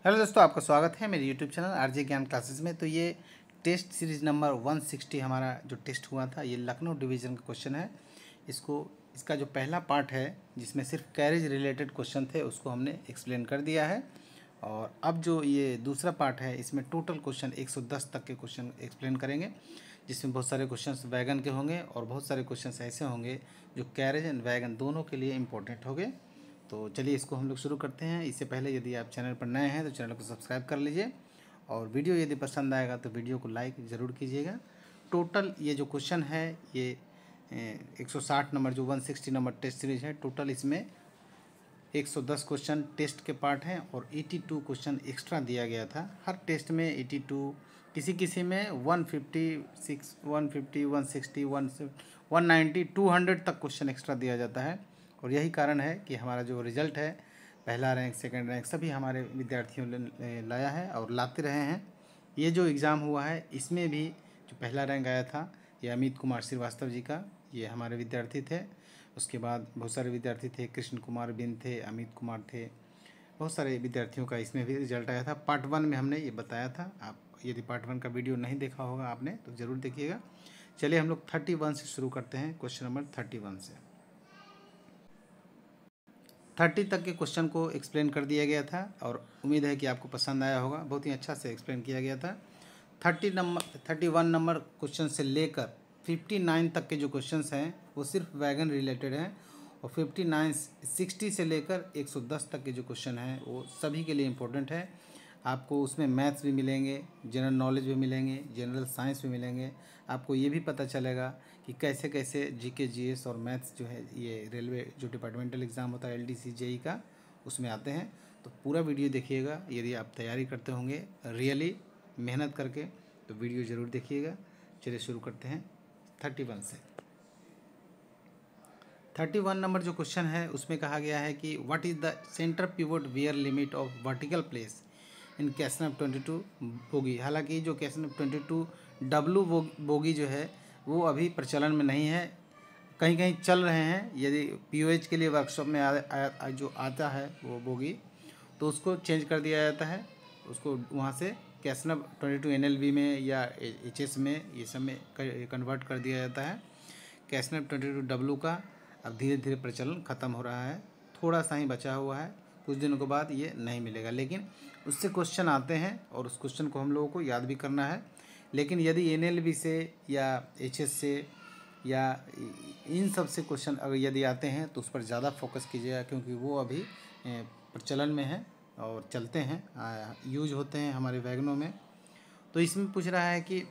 Hello दोस्तों, आपका स्वागत है मेरे यूट्यूब चैनल आरजे ज्ञान क्लासेस में। तो ये टेस्ट सीरीज़ नंबर 160 हमारा जो टेस्ट हुआ था, ये लखनऊ डिवीज़न का क्वेश्चन है। इसका जो पहला पार्ट है जिसमें सिर्फ कैरेज रिलेटेड क्वेश्चन थे, उसको हमने एक्सप्लेन कर दिया है। और अब जो ये दूसरा पार्ट है, इसमें टोटल क्वेश्चन 110 तक के क्वेश्चन एक्सप्लेन करेंगे, जिसमें बहुत सारे क्वेश्चन वैगन के होंगे और बहुत सारे क्वेश्चन ऐसे होंगे जो कैरेज एंड वैगन दोनों के लिए इम्पोर्टेंट होंगे। तो चलिए इसको हम लोग शुरू करते हैं। इससे पहले यदि आप चैनल पर नए हैं तो चैनल को सब्सक्राइब कर लीजिए, और वीडियो यदि पसंद आएगा तो वीडियो को लाइक ज़रूर कीजिएगा। टोटल ये जो क्वेश्चन है, ये 160 नंबर जो 160 नंबर टेस्ट सीरीज है, टोटल इसमें 110 क्वेश्चन टेस्ट के पार्ट हैं और 82 क्वेश्चन एक्स्ट्रा दिया गया था। हर टेस्ट में 82, किसी किसी में 156, 150, 160, 190, 200 तक क्वेश्चन एक्स्ट्रा दिया जाता है। और यही कारण है कि हमारा जो रिज़ल्ट है, पहला रैंक, सेकंड रैंक, सभी हमारे विद्यार्थियों ने लाया है और लाते रहे हैं। ये जो एग्ज़ाम हुआ है, इसमें भी जो पहला रैंक आया था, ये अमित कुमार श्रीवास्तव जी का, ये हमारे विद्यार्थी थे। उसके बाद बहुत सारे विद्यार्थी थे, कृष्ण कुमार बिन थे, अमित कुमार थे, बहुत सारे विद्यार्थियों का इसमें भी रिजल्ट आया था। पार्ट 1 में हमने ये बताया था। आप यदि पार्ट 1 का वीडियो नहीं देखा होगा आपने तो ज़रूर देखिएगा। चलिए हम लोग 31 से शुरू करते हैं। क्वेश्चन नंबर 31 से 30 तक के क्वेश्चन को एक्सप्लेन कर दिया गया था और उम्मीद है कि आपको पसंद आया होगा। बहुत ही अच्छा से एक्सप्लेन किया गया था। 31 नंबर क्वेश्चन से लेकर 59 तक के जो क्वेश्चंस हैं वो सिर्फ वैगन रिलेटेड हैं, और 60 से लेकर 110 तक के जो क्वेश्चन हैं वो सभी के लिए इम्पोर्टेंट है। आपको उसमें मैथ्स भी मिलेंगे, जनरल नॉलेज भी मिलेंगे, जनरल साइंस भी मिलेंगे। आपको ये भी पता चलेगा कि कैसे कैसे जीके जीएस और मैथ्स जो है, ये रेलवे जो डिपार्टमेंटल एग्ज़ाम होता है एलडीसी जेई का, उसमें आते हैं। तो पूरा वीडियो देखिएगा। यदि आप तैयारी करते होंगे रियली मेहनत करके, तो वीडियो ज़रूर देखिएगा। चलिए शुरू करते हैं 31 से। 31 नंबर जो क्वेश्चन है उसमें कहा गया है कि what is the centre pivot wear limit of vertical place in CASNUB 22 bogie. हालांकि जो कैसनप 22 डब्लू बोगी जो है वो अभी प्रचलन में नहीं है, कहीं कहीं चल रहे हैं। यदि पीओएच के लिए वर्कशॉप में जो आता है वो बोगी, तो उसको चेंज कर दिया जाता है। उसको वहाँ से कैसनप 22 एनएलवी में या एचएस में, ये सब में कन्वर्ट कर दिया जाता है। कैसनप 22 डब्लू का अब धीरे धीरे प्रचलन ख़त्म हो रहा है, थोड़ा सा ही बचा हुआ है। कुछ दिनों के बाद ये नहीं मिलेगा, लेकिन उससे क्वेश्चन आते हैं और उस क्वेश्चन को हम लोगों को याद भी करना है। लेकिन यदि एनएलवी से या एचएस से या इन सब से क्वेश्चन अगर यदि आते हैं तो उस पर ज़्यादा फोकस कीजिएगा, क्योंकि वो अभी प्रचलन में है और चलते हैं, यूज होते हैं हमारे वैगनों में। तो इसमें पूछ रहा है कि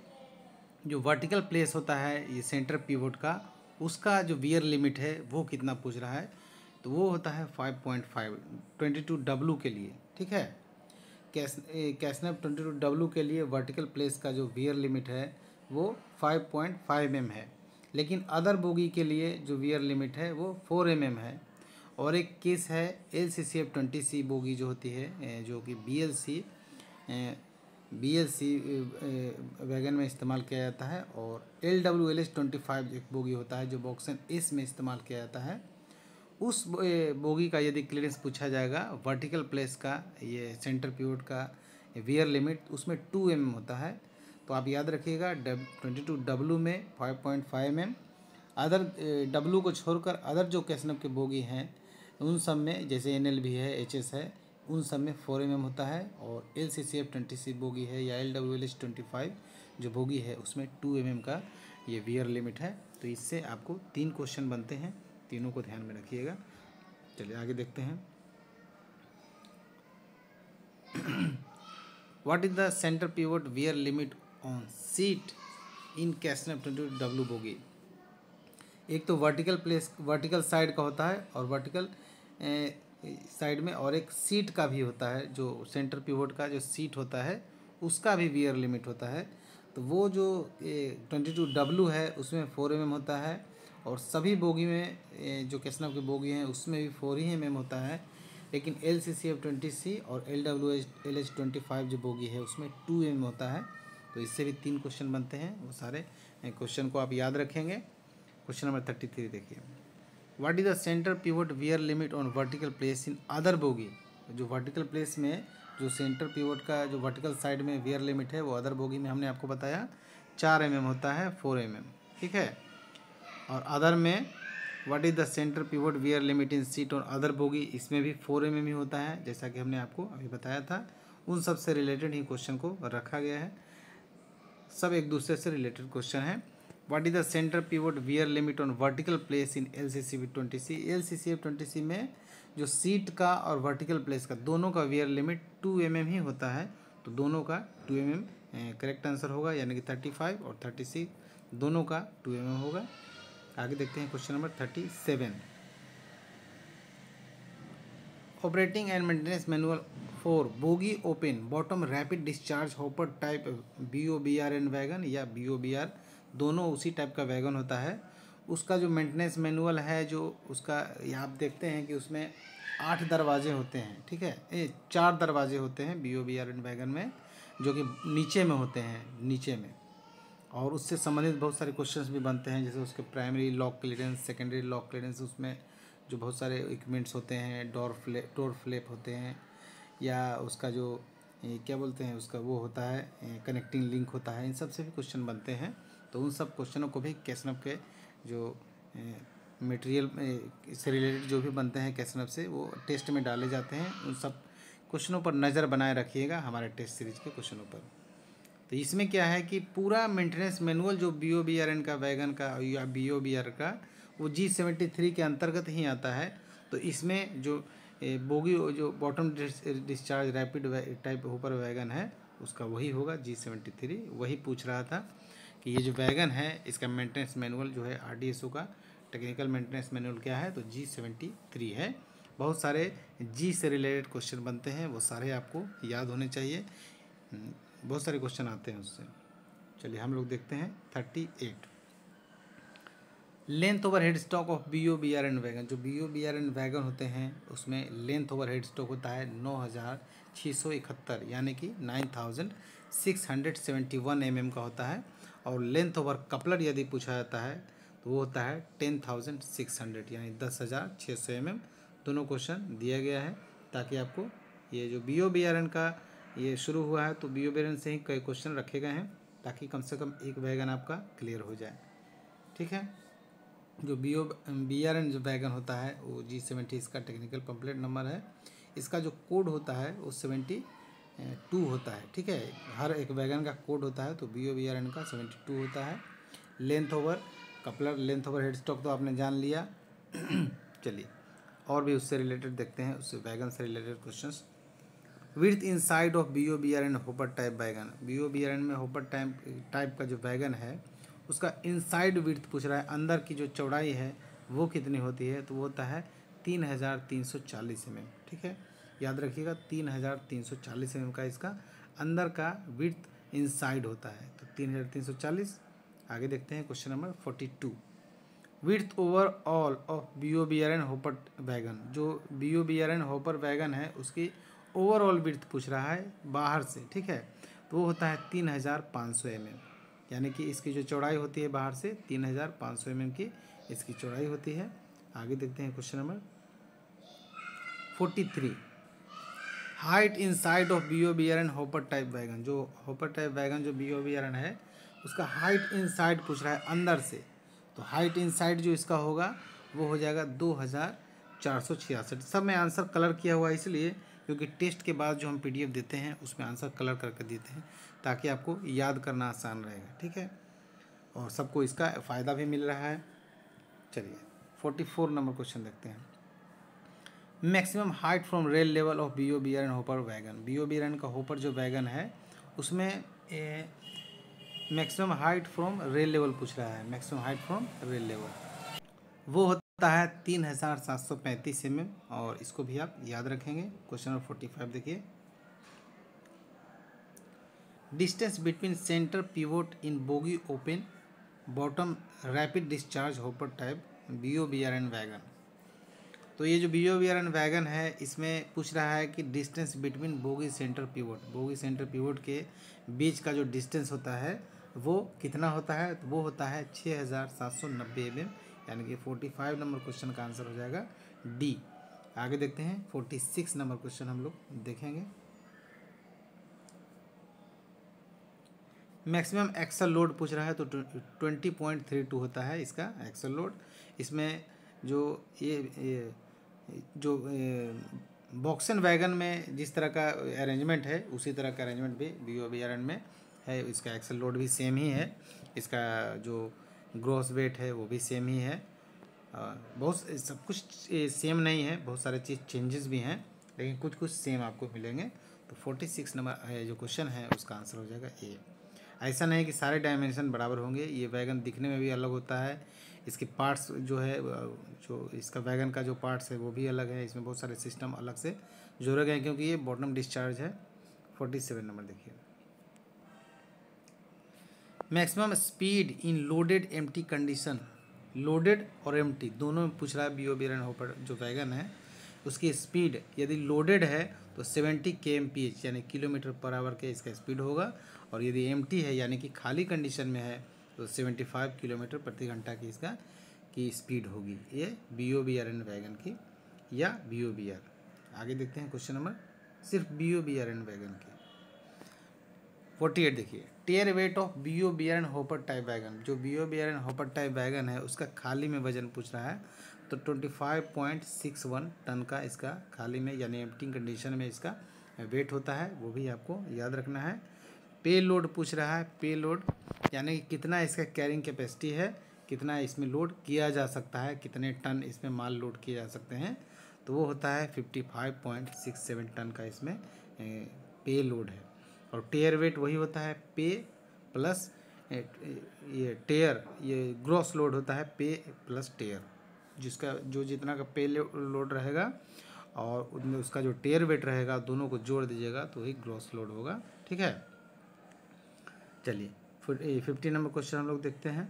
जो वर्टिकल प्लेस होता है ये सेंटर पिवोट का, उसका जो वियर लिमिट है वो कितना पूछ रहा है। तो वो होता है 5.5 22 डब्लू के लिए। ठीक है, कैसनप 22 डब्लू के लिए वर्टिकल प्लेस का जो वियर लिमिट है वो 5.5 mm है। लेकिन अदर बोगी के लिए जो वियर लिमिट है वो 4 mm है। और एक केस है LCCF 20C बोगी जो होती है, जो कि BLC वैगन में इस्तेमाल किया जाता है। और LWLH 25 एक बोगी होता है जो बॉक्सन एस में इस्तेमाल किया जाता है। उस बोगी का यदि क्लियरेंस पूछा जाएगा, वर्टिकल प्लेस का, ये सेंटर पिवोट का वियर लिमिट, उसमें 2 mm होता है। तो आप याद रखिएगा 22 डब्लू में 5.5 mm। अदर डब्लू को छोड़कर अदर जो कैसनप के बोगी हैं उन सब में, जैसे NLV है, HS है, उन सब में 4 mm होता है। और LCCF 20C बोगी है या LWLH 25 जो बोगी है उसमें 2 mm का ये वियर लिमिट है। तो इससे आपको 3 क्वेश्चन बनते हैं, तीनों को ध्यान में रखिएगा। चलिए आगे देखते हैं। What is the centre pivot wear limit on seat in CASNUB 22 W bogie. एक तो वर्टिकल साइड का होता है और वर्टिकल साइड में, और एक सीट का भी होता है। जो सेंटर पिवोट का जो सीट होता है उसका भी वियर लिमिट होता है। तो वो जो 22 डब्लू है उसमें 4 mm होता है, और सभी बोगी में जो कैसनप की बोगी हैं उसमें भी 4 ही mm होता है। लेकिन LCCF 20C और LWLH 25 जो बोगी है उसमें 2 mm होता है। तो इससे भी 3 क्वेश्चन बनते हैं। वो सारे क्वेश्चन को आप याद रखेंगे। क्वेश्चन नंबर 33 देखिए, what is the centre pivot wear limit on vertical place in other bogie. जो वर्टिकल प्लेस में जो सेंटर पिवोट का जो वर्टिकल साइड में वेयर लिमिट है वो अदर बोगी में हमने आपको बताया 4 mm होता है, 4 mm, ठीक है। और अदर में what is the centre pivot wear limit in seat और अदर बोगी, इसमें भी 4 mm ही होता है, जैसा कि हमने आपको अभी बताया था। उन सब से रिलेटेड ही क्वेश्चन को रखा गया है, सब एक दूसरे से रिलेटेड क्वेश्चन है। What is the centre pivot wear limit on vertical place in LCCV20C। LCCV20C में जो सीट का और वर्टिकल प्लेस का दोनों का वेयर लिमिट 2 mm ही होता है, तो दोनों का 2 mm करेक्ट आंसर होगा, यानी कि 35 और 36 दोनों का 2 mm होगा। आगे देखते हैं question number 37। Operating and maintenance manual for bogie open bottom rapid discharge hopper type BOBRN wagon या BOBR, दोनों उसी टाइप का वैगन होता है। उसका जो मेंटेनेंस मैनुअल है, जो उसका ये आप देखते हैं कि उसमें 8 दरवाजे होते हैं, ठीक है, 4 दरवाजे होते हैं BOBRN वैगन में, जो कि नीचे में होते हैं, नीचे में। और उससे संबंधित बहुत सारे क्वेश्चंस भी बनते हैं, जैसे उसके primary lock clearance, secondary lock clearance, उसमें जो बहुत सारे इक्विपमेंट्स होते हैं, डोर फ्लैप होते हैं, या उसका जो क्या बोलते हैं उसका वो होता है कनेक्टिंग लिंक होता है, इन सब से भी क्वेश्चन बनते हैं। तो उन सब क्वेश्चनों को भी कैसनब के जो मटेरियल से रिलेटेड जो भी बनते हैं कैसनब से, वो टेस्ट में डाले जाते हैं। उन सब क्वेश्चनों पर नज़र बनाए रखिएगा हमारे टेस्ट सीरीज के क्वेश्चनों पर। तो इसमें क्या है कि पूरा मेंटेनेंस मैनुअल जो BOBRN का वैगन का या BOBR का, वो G73 के अंतर्गत ही आता है। तो इसमें जो बोगी जो bottom discharge rapid type hopper wagon है, उसका वही होगा G73। वही पूछ रहा था कि ये जो वैगन है इसका मेंटेनेंस मैनुअल जो है RDSO का टेक्निकल मेंटेनेंस मैनुअल क्या है, तो G73 है। बहुत सारे जी से रिलेटेड क्वेश्चन बनते हैं, वो सारे आपको याद होने चाहिए, बहुत सारे क्वेश्चन आते हैं उससे। चलिए हम लोग देखते हैं 38। Length over head stock of BOBRN wagon. जो BOBRN वैगन होते हैं उसमें लेंथ ओवर हेड स्टॉक होता है 9671, यानी कि 9671 mm का होता है। और लेंथ ओवर कपलर यदि पूछा जाता है तो वो होता है 10,600, यानी 10,600 mm। दोनों क्वेश्चन दिया गया है ताकि आपको ये जो BOBRN का ये शुरू हुआ है, तो BOBRN से ही कई क्वेश्चन रखे गए हैं, ताकि कम से कम एक वैगन आपका क्लियर हो जाए, ठीक है। जो BOBRN जो वैगन होता है वो G70 इसका टेक्निकल पंपलेट नंबर है। इसका जो कोड होता है वो 72 होता है, ठीक है। हर एक वैगन का कोड होता है, तो BOBRN का 72 होता है। Length over coupler, length over head stock तो आपने जान लिया। चलिए और भी उससे रिलेटेड देखते हैं, उससे वैगन से related questions. Width inside of BOBRN hopper type wagon. BOBRN में होपर टाइप का जो वैगन है उसका इनसाइड विड्थ पूछ रहा है, अंदर की जो चौड़ाई है वो कितनी होती है, तो वो होता है 3340 mm, ठीक है। याद रखिएगा 3340 mm का इसका अंदर का विड्थ इनसाइड होता है, तो 3340। आगे देखते हैं question number 42। Width overall of BOBRN hopper wagon. जो BOBRN होपर वैगन है उसकी ओवरऑल विड्थ पूछ रहा है बाहर से, ठीक है, तो वो होता है 3500 mm, यानी कि इसकी जो चौड़ाई होती है बाहर से 3500 mm की इसकी चौड़ाई होती है। आगे देखते हैं question number 43। Height inside of BOBRN hopper type wagon. जो होपर टाइप वैगन जो BOBRN है उसका हाइट इनसाइड पूछ रहा है अंदर से, तो हाइट इनसाइड जो इसका होगा वो हो जाएगा 2466। सब में आंसर कलर किया हुआ है, इसलिए क्योंकि टेस्ट के बाद जो हम PDF देते हैं उसमें आंसर कलर करके देते हैं, ताकि आपको याद करना आसान रहेगा, ठीक है, और सबको इसका फ़ायदा भी मिल रहा है। चलिए 44 नंबर क्वेश्चन देखते हैं। Maximum height from rail level of BOBRN hopper wagon. BOBRN का होपर जो वैगन है उसमें maximum height from rail level पूछ रहा है। Maximum height from rail level वो होता है 3735 mm, और इसको भी आप याद रखेंगे। क्वेश्चन नंबर 45 देखिए। Distance between centre pivot in bogie open bottom rapid discharge hopper type BOBRN wagon. तो ये जो BOBRN वैगन है इसमें पूछ रहा है कि distance between bogie centre pivot, bogie centre pivot के बीच का जो डिस्टेंस होता है वो कितना होता है, तो वो होता है 6790 mm, यानी कि 45 नंबर क्वेश्चन का आंसर हो जाएगा D। आगे देखते हैं 46 नंबर क्वेश्चन हम लोग देखेंगे। मैक्सिमम एक्सल लोड पूछ रहा है तो 20.32 होता है इसका एक्सल लोड। इसमें जो ये जो बॉक्सन वैगन में जिस तरह का अरेंजमेंट है उसी तरह का अरेंजमेंट भी BOBRN में है। इसका एक्सल लोड भी सेम ही है, इसका जो ग्रॉस वेट है वो भी सेम ही है। बहुत सब कुछ सेम नहीं है, बहुत सारे चीज़ चेंजेस भी हैं, लेकिन कुछ कुछ सेम आपको मिलेंगे। तो 46 नंबर जो क्वेश्चन है उसका आंसर हो जाएगा ए। ऐसा नहीं कि सारे डायमेंशन बराबर होंगे, ये वैगन दिखने में भी अलग होता है, इसके पार्ट्स जो है जो इसका वैगन का जो पार्ट्स है वो भी अलग है, इसमें बहुत सारे सिस्टम अलग से जोड़े गए हैं क्योंकि ये बॉटम डिस्चार्ज है। 47 नंबर देखिए, maximum speed in loaded empty condition. Loaded और एम्प्टी दोनों में पूछ रहा है BOBRN हॉपर जो वैगन है उसकी स्पीड यदि लोडेड है तो 70 kmph यानी किलोमीटर पर आवर के इसका स्पीड होगा, और यदि एम्प्टी है यानी कि खाली कंडीशन में है तो 75 किलोमीटर प्रति घंटा की इसका की स्पीड होगी। ये BOBRN वैगन की या BOBR। आगे देखते हैं क्वेश्चन नंबर सिर्फ BOBRN वैगन की। 48 देखिए, टेयर weight of BOBRN hopper type wagon. जो BOBRN हॉपर टाइप वैगन है उसका खाली में वजन पूछ रहा है तो 25.61 टन का इसका खाली में यानी एम्प्टी कंडीशन में इसका वेट होता है, वो भी आपको याद रखना है। पे लोड पूछ रहा है, पे लोड यानी कि कितना इसका कैरिंग कैपेसिटी है, कितना इसमें लोड किया जा सकता है, कितने टन इसमें माल लोड किए जा सकते हैं, तो वो होता है 55.67 टन का इसमें पे लोड है। और टेयर वेट वही होता है पे प्लस ये टेयर, ये ग्रॉस लोड होता है पे प्लस टेयर, जिसका जो जितना का पे लोड रहेगा और उसमें उसका जो टेयर वेट रहेगा दोनों को जोड़ दीजिएगा तो ही ग्रॉस लोड होगा। ठीक है, चलिए 50 नंबर क्वेश्चन हम लोग देखते हैं।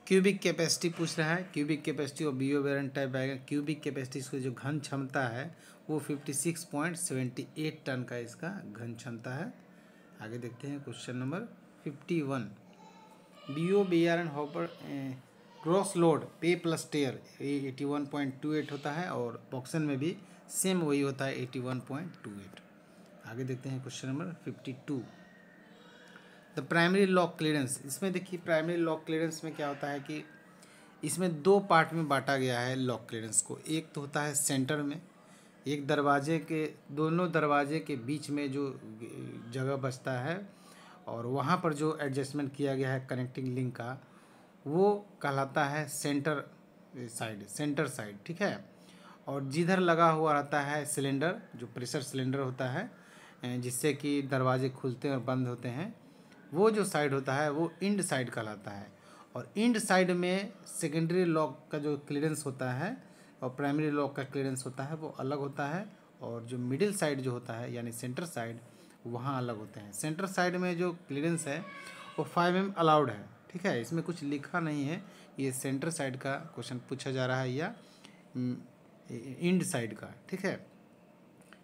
क्यूबिक कैपेसिटी पूछ रहा है, क्यूबिक कैपेसिटी और BOBRN type wagon cubic capacity इसकी जो घन क्षमता है वो 56.78 टन का इसका घन क्षमता है। आगे देखते हैं question number 51। BOBRN hopper cross load पे प्लस टेयर 81.28 होता है और बॉक्सन में भी सेम वही होता है 81.28। आगे देखते हैं question number 52। The primary lock clearance. इसमें देखिए प्राइमरी लॉक क्लियरेंस में क्या होता है कि इसमें दो पार्ट में बांटा गया है लॉक क्लियरेंस को। एक तो होता है सेंटर में, एक दरवाजे के दोनों दरवाजे के बीच में जो जगह बचता है और वहाँ पर जो एडजस्टमेंट किया गया है कनेक्टिंग लिंक का वो कहलाता है सेंटर साइड, सेंटर साइड। ठीक है, और जिधर लगा हुआ रहता है सिलेंडर, जो प्रेशर सिलेंडर होता है जिससे कि दरवाजे खुलते और बंद होते हैं, वो जो साइड होता है वो इंड साइड कहलाता है। और इंड साइड में सेकेंडरी लॉक का जो क्लियरेंस होता है और प्राइमरी लॉक का क्लियरेंस होता है वो अलग होता है, और जो मिडिल साइड जो होता है यानी सेंटर साइड वहाँ अलग होते हैं। सेंटर साइड में जो क्लियरेंस है वो 5 mm अलाउड है। ठीक है, इसमें कुछ लिखा नहीं है, ये सेंटर साइड का क्वेश्चन पूछा जा रहा है या इंड साइड का। ठीक है,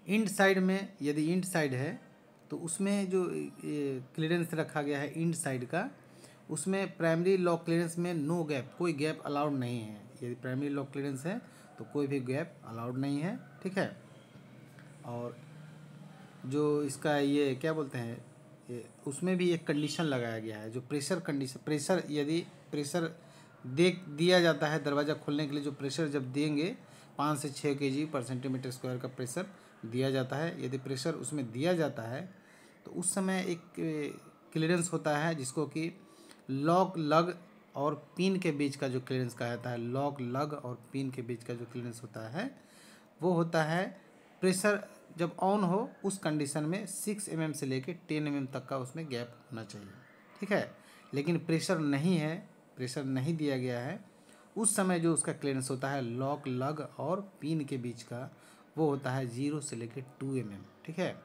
इंड साइड में यदि इंड साइड है तो उसमें जो क्लियरेंस रखा गया है इंड साइड का, उसमें प्राइमरी लॉक क्लियरेंस में नो गैप, कोई गैप अलाउड नहीं है। यदि प्राइमरी लॉक क्लियरेंस है तो कोई भी गैप अलाउड नहीं है। ठीक है, और जो इसका ये क्या बोलते हैं उसमें भी एक कंडीशन लगाया गया है, जो प्रेशर कंडीशन, प्रेशर यदि प्रेशर दिया जाता है दरवाज़ा खोलने के लिए, जो प्रेशर जब देंगे 5 से 6 kg पर सेंटीमीटर स्क्वायर का प्रेशर दिया जाता है, यदि प्रेशर उसमें दिया जाता है तो उस समय एक क्लियरेंस होता है जिसको कि लॉक लग और पिन के बीच का जो क्लियरेंस कहा जाता है, लॉक लग और पिन के बीच का जो क्लियरेंस होता है वो होता है प्रेशर जब ऑन हो उस कंडीशन में 6 mm से लेके 10 mm तक का उसमें गैप होना चाहिए। ठीक है, लेकिन प्रेशर नहीं है, प्रेशर नहीं दिया गया है, उस समय जो उसका क्लियरेंस होता है लॉक लग और पिन के बीच का वो होता है 0 से लेके 2 mm। ठीक है,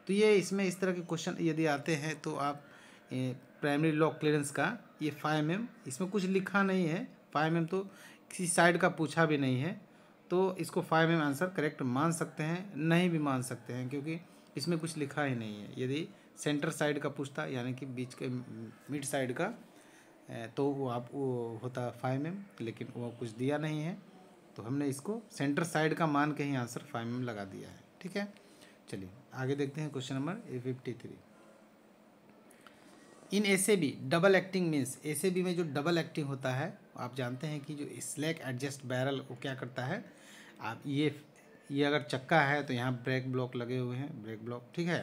तो ये इसमें इस तरह के क्वेश्चन यदि आते हैं तो आप प्राइमरी लॉक क्लियरेंस का ये 5 mm, इसमें कुछ लिखा नहीं है, 5 mm तो किसी साइड का पूछा भी नहीं है, तो इसको 5 mm आंसर करेक्ट मान सकते हैं, नहीं भी मान सकते हैं क्योंकि इसमें कुछ लिखा ही नहीं है। यदि सेंटर साइड का पूछता यानी कि बीच के मिड साइड का तो वो होता 5 mm, लेकिन वो कुछ दिया नहीं है तो हमने इसको सेंटर साइड का मान के ही आंसर 5 mm लगा दिया है। ठीक है, चलिए आगे देखते हैं क्वेश्चन नंबर 53। इन एसेबी डबल एक्टिंग मीन्स, एसेबी में जो डबल एक्टिंग होता है आप जानते हैं कि जो स्लैक एडजस्ट बैरल वो क्या करता है, आप ये अगर चक्का है तो यहाँ ब्रेक ब्लॉक लगे हुए हैं, ब्रेक ब्लॉक, ठीक है।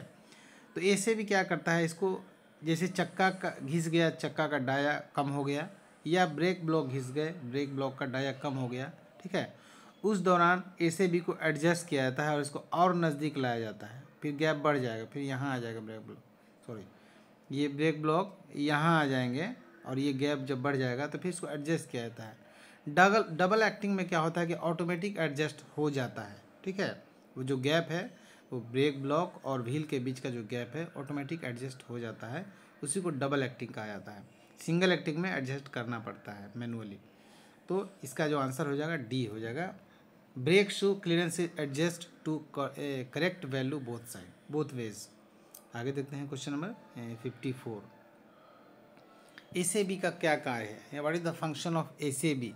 तो एसेबी क्या करता है, इसको जैसे चक्का का घिस गया, चक्का का डाया कम हो गया, या ब्रेक ब्लॉक घिस गए, ब्रेक ब्लॉक का डाया कम हो गया, ठीक है, उस दौरान एसेबी को एडजस्ट किया जाता है और इसको और नज़दीक लाया जाता है, फिर गैप बढ़ जाएगा, फिर यहाँ आ जाएगा ब्रेक ब्लॉक, सॉरी ये ब्रेक ब्लॉक यहाँ आ जाएंगे और ये गैप जब बढ़ जाएगा तो फिर इसको एडजस्ट किया जाता है। डबल एक्टिंग में क्या होता है कि ऑटोमेटिक एडजस्ट हो जाता है, ठीक है, वो जो गैप है वो ब्रेक ब्लॉक और व्हील के बीच का जो गैप है ऑटोमेटिक एडजस्ट हो जाता है, उसी को डबल एक्टिंग कहा जाता है। सिंगल एक्टिंग में एडजस्ट करना पड़ता है मैनुअली। तो इसका जो आंसर हो जाएगा डी हो जाएगा। Brake shoe clearance adjust to correct value both ways. आगे देखते हैं क्वेश्चन नंबर 54। एसेबी का क्या कार्य है, what is the function of SAB,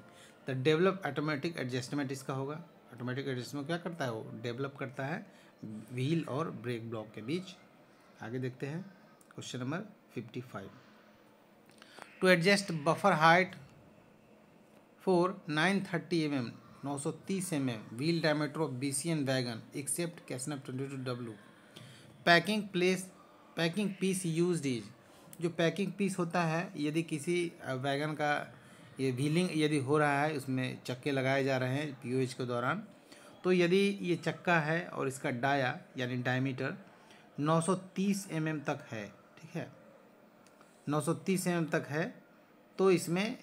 the develop automatic adjustment इसका होगा। ऑटोमेटिक एडजस्टमेंट क्या करता है, वो डेवलप करता है व्हील और ब्रेक ब्लॉक के बीच। आगे देखते हैं question number 55। To adjust buffer height for 930 mm 930 mm wheel diameter of BCN wagon except CASNUB 22W, packing piece used is, जो पैकिंग पीस होता है यदि किसी वैगन का ये व्हीलिंग यदि हो रहा है, उसमें चक्के लगाए जा रहे हैं POH के दौरान, तो यदि ये चक्का है और इसका डाया यानी डायमीटर 930 mm तक है, ठीक है, 930 mm तक है, तो इसमें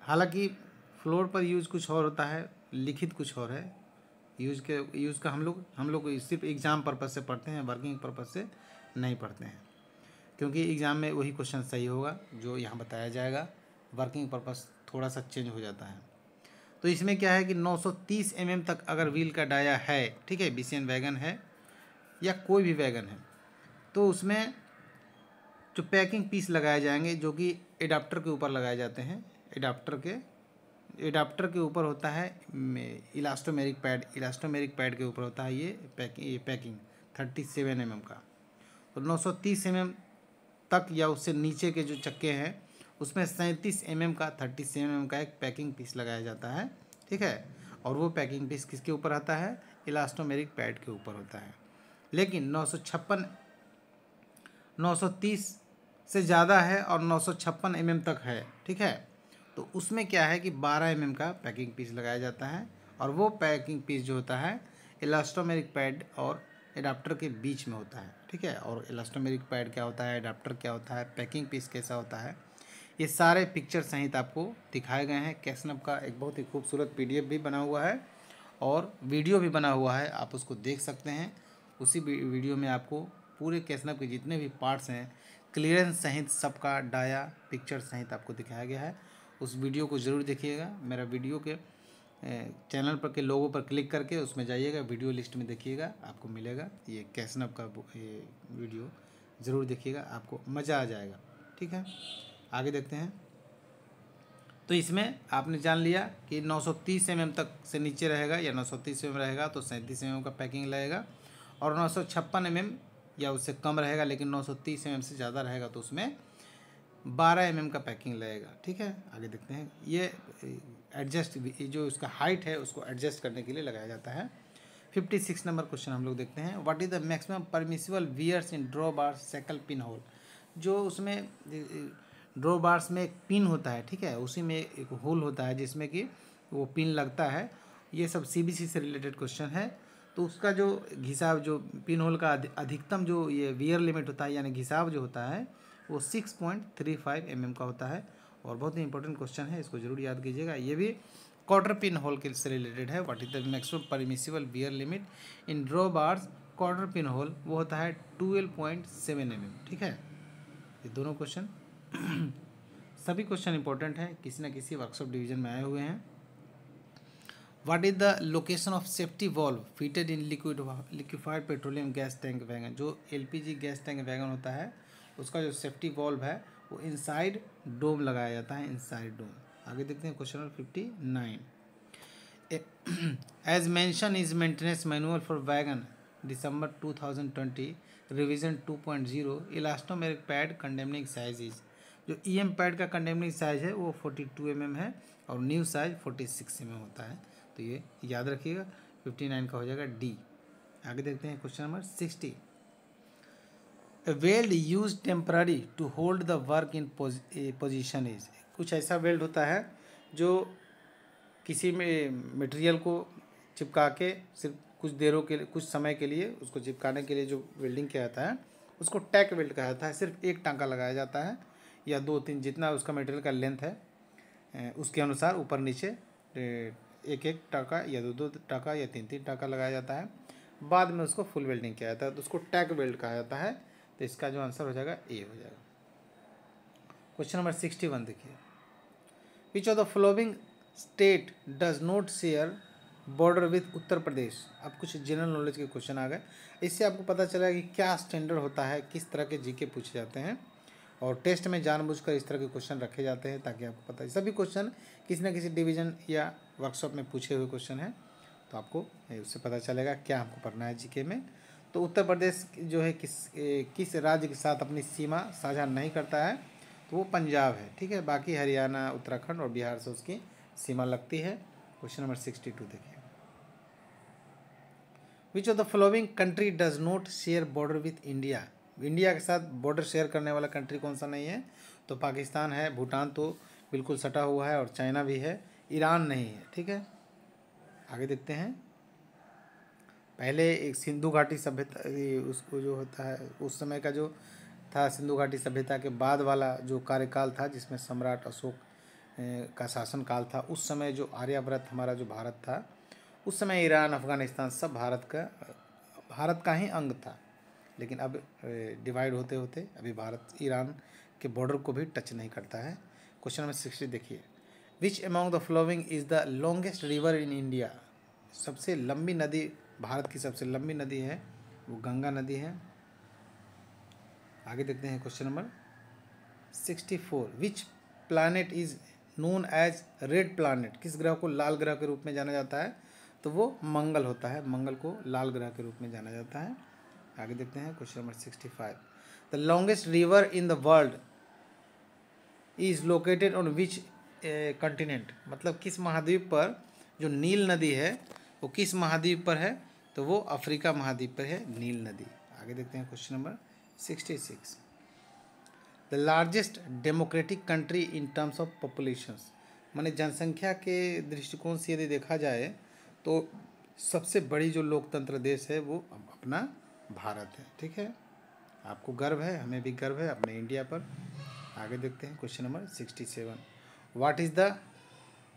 हालांकि फ्लोर पर यूज़ कुछ और होता है, लिखित कुछ और है, यूज़ का हम लोग सिर्फ एग्ज़ाम पर्पज़ से पढ़ते हैं, वर्किंग पर्पज़ से नहीं पढ़ते हैं, क्योंकि एग्ज़ाम में वही क्वेश्चन सही होगा जो यहाँ बताया जाएगा, वर्किंग पर्पज़ थोड़ा सा चेंज हो जाता है। तो इसमें क्या है कि 930 mm तक अगर व्हील का डाया है, ठीक है, BCN वैगन है या कोई भी वैगन है, तो उसमें जो पैकिंग पीस लगाए जाएंगे जो कि एडाप्टर के ऊपर लगाए जाते हैं, एडाप्टर के ऊपर होता है इलास्टोमेरिक पैड के ऊपर होता है ये पैकिंग 37 mm का। तो 930 mm तक या उससे नीचे के जो चक्के हैं उसमें 37 mm का 37 mm का एक पैकिंग पीस लगाया जाता है, ठीक है, और वो पैकिंग पीस किसके ऊपर आता है, इलास्टोमेरिक पैड के ऊपर होता है। लेकिन 930 से ज़्यादा है और 956 mm तक है, ठीक है, तो उसमें क्या है कि 12 mm का पैकिंग पीस लगाया जाता है, और वो पैकिंग पीस जो होता है इलास्टोमेरिक पैड और एडाप्टर के बीच में होता है, ठीक है। और इलास्टोमेरिक पैड क्या होता है, एडाप्टर क्या होता है, पैकिंग पीस कैसा होता है, ये सारे पिक्चर सहित आपको दिखाए गए हैं। कैसनप का एक बहुत ही खूबसूरत PDF भी बना हुआ है और वीडियो भी बना हुआ है, आप उसको देख सकते हैं। उसी वीडियो में आपको पूरे कैसनप के जितने भी पार्ट्स हैं क्लियरेंस सहित सबका डाया पिक्चर सहित आपको दिखाया गया है। उस वीडियो को ज़रूर देखिएगा। मेरा वीडियो के चैनल पर के लोगों पर क्लिक करके उसमें जाइएगा, वीडियो लिस्ट में देखिएगा, आपको मिलेगा ये कैसनप का ये वीडियो ज़रूर देखिएगा, आपको मज़ा आ जाएगा, ठीक है। आगे देखते हैं। तो इसमें आपने जान लिया कि 930 mm तक से नीचे रहेगा या 930 mm रहेगा तो 37 mm का पैकिंग लगेगा, और 956 mm या उससे कम रहेगा लेकिन 930 mm से ज़्यादा रहेगा तो उसमें 12 mm का पैकिंग लगेगा, ठीक है। आगे देखते हैं। ये एडजस्ट जो उसका हाइट है उसको एडजस्ट करने के लिए लगाया जाता है। 56 नंबर क्वेश्चन हम लोग देखते हैं। What is the maximum permissible wears in draw bar shackle pin hole, जो उसमें ड्रॉ बार्स में एक पिन होता है, ठीक है, उसी में एक होल होता है जिसमें कि वो पिन लगता है। ये सब CBC से रिलेटेड क्वेश्चन है। तो उसका जो घिसाव, जो पिन होल का अधिकतम जो ये वियर लिमिट होता है यानी घिसाव जो होता है वो 6.35 mm का होता है, और बहुत ही इंपॉर्टेंट क्वेश्चन है, इसको जरूर याद कीजिएगा। ये भी क्वार्टर पिन होल के से रिलेटेड है। What is the maximum permissible wear limit in draw bars quarter pin hole, वो होता है 12.7 mm, ठीक है। ये दोनों क्वेश्चन सभी क्वेश्चन इंपॉर्टेंट हैं, किसी न किसी वर्कशॉप डिवीजन में आए हुए हैं। What is the location of safety valve fitted in liquefied petroleum gas tank wagon, जो LPG गैस टैंक वैगन होता है उसका जो सेफ्टी वॉल्व है वो इनसाइड डोम लगाया जाता है, इनसाइड डोम। आगे देखते हैं question number 59। As mentioned is maintenance manual for wagon December 2020 revision 2.0 elastomeric pad condemning size is, जो EM पैड का कंडेमनिंग साइज है वो 42 mm है और न्यू साइज 46 mm होता है। तो ये याद रखिएगा, 59 का हो जाएगा डी। आगे देखते हैं question number 60। A weld used temporary to hold the work in position is, कुछ ऐसा वेल्ड होता है जो किसी में मटेरियल को चिपका के सिर्फ कुछ देरों के लिए, कुछ समय के लिए उसको चिपकाने के लिए जो वेल्डिंग किया जाता है उसको टैक वेल्ड कहा जाता है। सिर्फ एक टांका लगाया जाता है या दो तीन, जितना उसका मटेरियल का लेंथ है उसके अनुसार ऊपर नीचे एक एक टांका या दो दो टांका या तीन तीन टांका लगाया जाता है। बाद में उसको फुल वेल्डिंग किया जाता है तो उसको टैक वेल्ड कहा जाता है। तो इसका जो आंसर हो जाएगा ए हो जाएगा। क्वेश्चन नंबर 61 देखिए, which of the following state does not share border with Uttar Pradesh. अब कुछ जनरल नॉलेज के क्वेश्चन आ गए, इससे आपको पता चला कि क्या स्टैंडर्ड होता है, किस तरह के जीके पूछे जाते हैं और टेस्ट में जानबूझकर इस तरह के क्वेश्चन रखे जाते हैं ताकि आपको पता है। सभी क्वेश्चन किसी न किसी डिवीजन या वर्कशॉप में पूछे हुए क्वेश्चन हैं, तो आपको उससे पता चलेगा क्या हमको पढ़ना है जीके में। तो उत्तर प्रदेश जो है किस राज्य के साथ अपनी सीमा साझा नहीं करता है, तो वो पंजाब है, ठीक है। बाकी हरियाणा, उत्तराखंड और बिहार से उसकी सीमा लगती है। क्वेश्चन नंबर 62 देखिए, which of the following country does not share border with India. India के साथ बॉर्डर शेयर करने वाला कंट्री कौन सा नहीं है, तो पाकिस्तान है, भूटान तो बिल्कुल सटा हुआ है और चाइना भी है, ईरान नहीं है, ठीक है। आगे देखते हैं, पहले एक सिंधु घाटी सभ्यता, उसको जो होता है उस समय का जो था, सिंधु घाटी सभ्यता के बाद वाला जो कार्यकाल था जिसमें सम्राट अशोक का शासनकाल था, उस समय जो आर्यावर्त हमारा जो भारत था, उस समय ईरान, अफगानिस्तान सब भारत का ही अंग था। लेकिन अब डिवाइड होते होते अभी भारत ईरान के बॉर्डर को भी टच नहीं करता है। क्वेश्चन नंबर 60 देखिए, which among the following is the longest river in India. सबसे लंबी नदी, भारत की सबसे लंबी नदी है वो गंगा नदी है। आगे देखते हैं question number 64, which planet is known as red planet. किस ग्रह को लाल ग्रह के रूप में जाना जाता है, तो वो मंगल होता है, मंगल को लाल ग्रह के रूप में जाना जाता है। आगे देखते हैं question number 65, the longest river in the world is located on which continent. मतलब किस महाद्वीप पर जो नील नदी है वो किस महाद्वीप पर है, तो वो अफ्रीका महाद्वीप पर है नील नदी। आगे देखते हैं question number 66, the largest democratic country in terms of populations. माने जनसंख्या के दृष्टिकोण से यदि देखा जाए तो सबसे बड़ी जो लोकतंत्र देश है वो अपना भारत है, ठीक है। आपको गर्व है, हमें भी गर्व है अपने इंडिया पर। आगे देखते हैं question number 67, what is the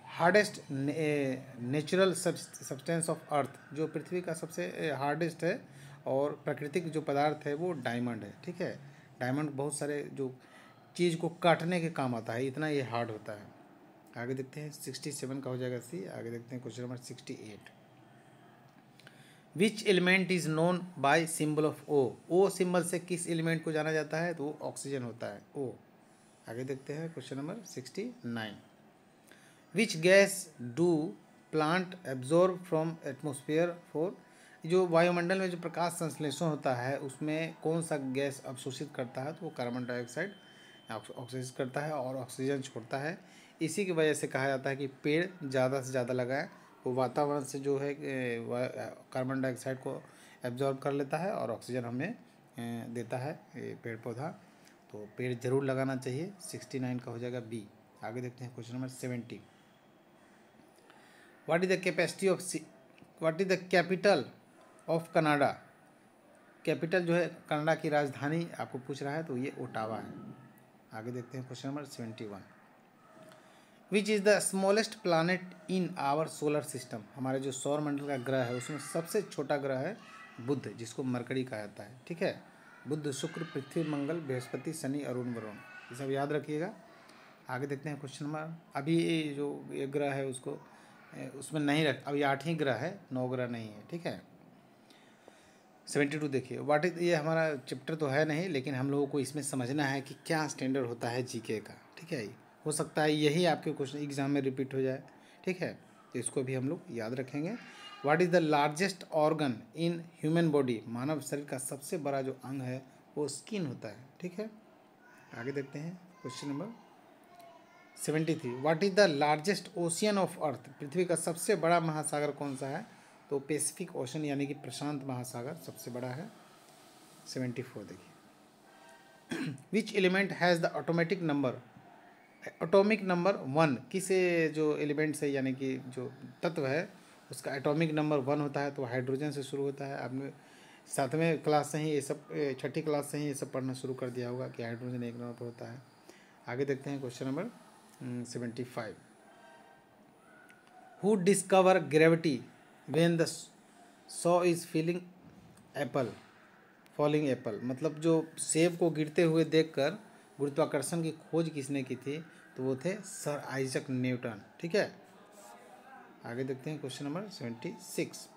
hardest natural substance of earth. जो पृथ्वी का सबसे हार्डेस्ट है और प्राकृतिक जो पदार्थ है वो डायमंड है, ठीक है। डायमंड बहुत सारे जो चीज़ को काटने के काम आता है, इतना ये हार्ड होता है। आगे देखते हैं 67 का हो जाएगा सी। आगे देखते हैं question number 68, which element is known by symbol of O. O symbol से किस एलिमेंट को जाना जाता है, तो वो ऑक्सीजन होता है, ओ। आगे देखते हैं question number 69, which gas do plant absorb from atmosphere for. जो वायुमंडल में जो प्रकाश संश्लेषण होता है उसमें कौन सा गैस अवशोषित करता है, तो वो कार्बन डाइऑक्साइड अवशोषित करता है और ऑक्सीजन छोड़ता है। इसी की वजह से कहा जाता है कि पेड़ ज़्यादा से ज़्यादा लगाएं, वो वातावरण से जो है कार्बन डाइऑक्साइड को एब्जॉर्ब कर लेता है और ऑक्सीजन हमें देता है पेड़ पौधा। तो पेड़ जरूर लगाना चाहिए। 69 का हो जाएगा बी। आगे देखते हैं question number 70, what is the capacity of what is the capital of Canada. Capital जो है कनाडा की राजधानी आपको पूछ रहा है, तो ये ओटावा है। आगे देखते हैं question number 71, which is the smallest planet in our solar system. हमारे जो सौर मंडल का ग्रह है उसमें सबसे छोटा ग्रह है बुध, जिसको मरकरी कहा जाता है, ठीक है। बुध, शुक्र, पृथ्वी, मंगल, बृहस्पति, शनि, अरुण, वरुण, ये सब याद रखिएगा। आगे देखते हैं क्वेश्चन नंबर, अभी जो ये ग्रह है उसको उसमें नहीं रख, अभी 8 ही ग्रह है, 9 ग्रह नहीं है, ठीक है। 72 देखिए, व्हाट इज, ये हमारा चैप्टर तो है नहीं लेकिन हम लोगों को इसमें समझना है कि क्या स्टैंडर्ड होता है जीके का, ठीक है। हो सकता है यही आपके क्वेश्चन एग्जाम में रिपीट हो जाए, ठीक है। तो इसको भी हम लोग याद रखेंगे। What is the largest organ in human body, मानव शरीर का सबसे बड़ा जो अंग है वो स्किन होता है। ठीक है, आगे देखते हैं question number 73। What is the largest ocean of earth, पृथ्वी का सबसे बड़ा महासागर कौन सा है? तो पैसिफिक ओशन यानी कि प्रशांत महासागर सबसे बड़ा है। 74 देखिए, which element has the automatic number, atomic number 1, किस जो एलिमेंट से यानी कि जो तत्व है उसका एटॉमिक नंबर 1 होता है? तो हाइड्रोजन से शुरू होता है। आपने 7वें क्लास से ही ये सब, 6ठी क्लास से ही ये सब पढ़ना शुरू कर दिया होगा कि हाइड्रोजन 1 नंबर पर होता है। आगे देखते हैं question number 75। Who discover gravity when the saw is feeling Apple, falling Apple, मतलब जो सेब को गिरते हुए देखकर गुरुत्वाकर्षण की खोज किसने की थी? तो वो थे सर आइजक न्यूटन। ठीक है, आगे देखते हैं question number 76।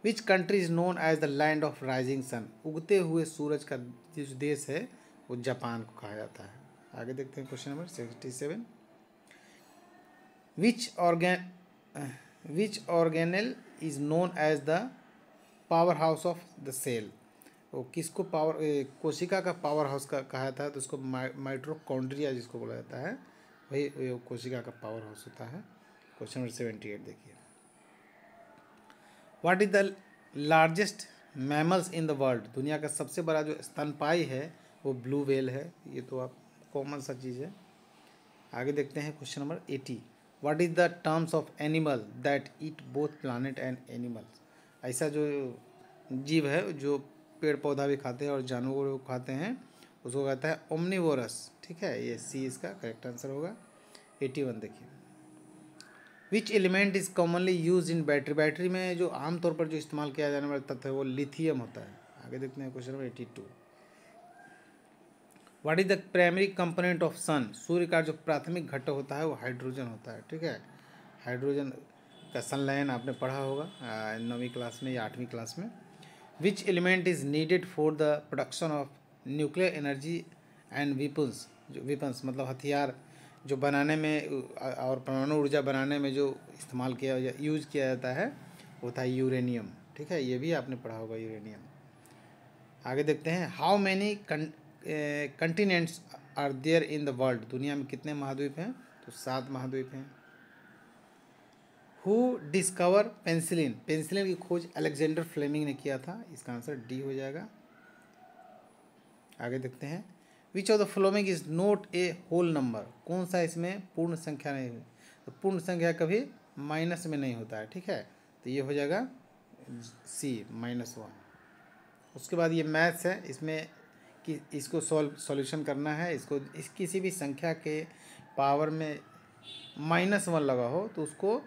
Which country is known as the land of rising sun, उगते हुए सूरज का जिस देश है वो जापान को कहा जाता है। आगे देखते हैं question number 67। Which organelle is known as the power house of the cell, वो किसको कोशिका का पावर हाउस का कहा था? तो उसको माइटोकॉन्ड्रिया जिसको बोला जाता है वही कोशिका का पावर हाउस होता है। क्वेश्चन नंबर 78 देखिए, what is the largest mammals in the world, दुनिया का सबसे बड़ा जो स्तनपायी है वो ब्लू व्हेल है। ये तो आप कॉमन सा चीज़ है। आगे देखते हैं question number 80। What is the terms of animal that eat both planet and animals, ऐसा जो जीव है जो पेड़ पौधा भी खाते हैं और जानवरों को खाते हैं उसको कहता है ओमनिवोरस। ठीक है, ये सी इसका करेक्ट आंसर होगा। 81 देखिए, विच element is commonly use in battery, battery में जो आमतौर पर जो इस्तेमाल किया जाने वाला तत्व है वो लिथियम होता है। आगे देखते हैं question number 82। What is the primary component of sun, सूर्य का जो प्राथमिक घटक होता है वो हाइड्रोजन होता है। ठीक है, हाइड्रोजन का संलयन आपने पढ़ा होगा 9वीं क्लास में या 8वीं क्लास में। विच element is needed for the production of nuclear energy and weapons, जो वेपन्स मतलब हथियार जो बनाने में और परमाणु ऊर्जा बनाने में जो इस्तेमाल किया या यूज किया जाता है वो था यूरेनियम। ठीक है, ये भी आपने पढ़ा होगा यूरेनियम। आगे देखते हैं, how many continents are there in the world, दुनिया में कितने महाद्वीप हैं? तो 7 महाद्वीप हैं। हु डिस्कवर पेंसिलिन, पेंसिलिन की खोज अलेक्जेंडर फ्लेमिंग ने किया था। इसका आंसर डी हो जाएगा। आगे देखते हैं, which of the following is not a whole number, कौन सा इसमें पूर्ण संख्या नहीं है? तो पूर्ण संख्या कभी माइनस में नहीं होता है। ठीक है, तो ये हो जाएगा सी -1। उसके बाद ये मैथ्स है, इसमें कि इसको सॉल्यूशन करना है। इसको इस किसी भी संख्या के पावर में -1 लगा हो तो उसको